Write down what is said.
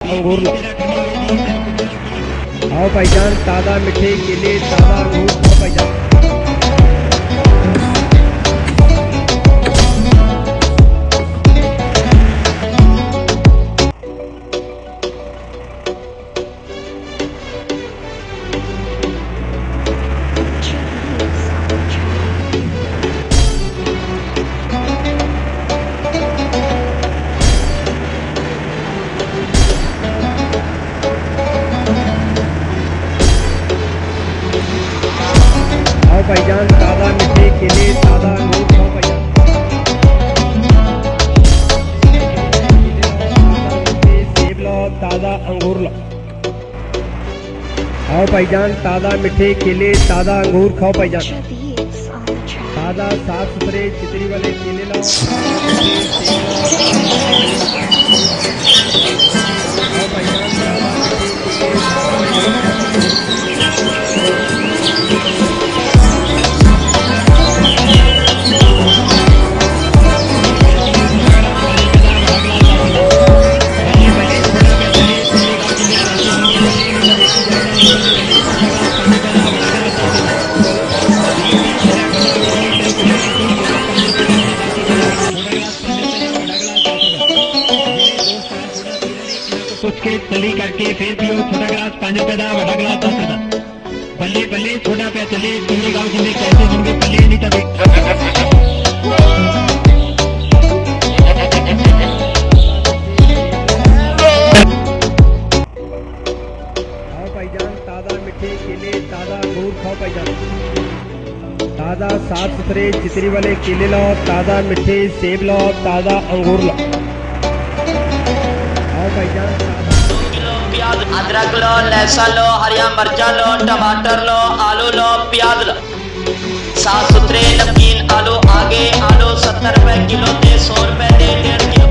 अंगूर लो। आओ भाईजान ताज़ा मिठे केले ताज़ा अंगूर खाओ भाईजान। आओ भाईजान ताज़ा मिठे केले ताज़ा अंगूर खाओ भाईजान। सेब लो ताज़ा अंगूर लो। आओ भाईजान ताज़ा मिठे केले ताज़ा अंगूर खाओ भाईजान। ताज़ा साफ सुथरे चितरी वाले केले लो। आओ भाईजान ताज़ा मिठे केले कुछ के तली करके फिर पियो छोटा गिलास 5 रुपए का बड़ा गिलास 10 रुपए। बल्ले बल्ले छोटा पे चले पूरे गांव जिंदगी कैसे होंगे बल्ले नहीं तभी। आओ भाईजान ताज़ा मिठे केले ताज़ा अंगूर खाओ भाईजान। ताज़ा साफ सुथरे चितरी वाले केले लो ताज़ा मिठे सेब लो ताज़ा अंगूर लो। आओ भाईजान प्याज अदरक लो लहसुन लो हरिया मिर्चा लो टमाटर लो आलू लो प्याज लो। साफ सुथरे नमकीन आलू आगे आलू 70 रुपए किलो थे 100 रुपए दे 1.5 किलो।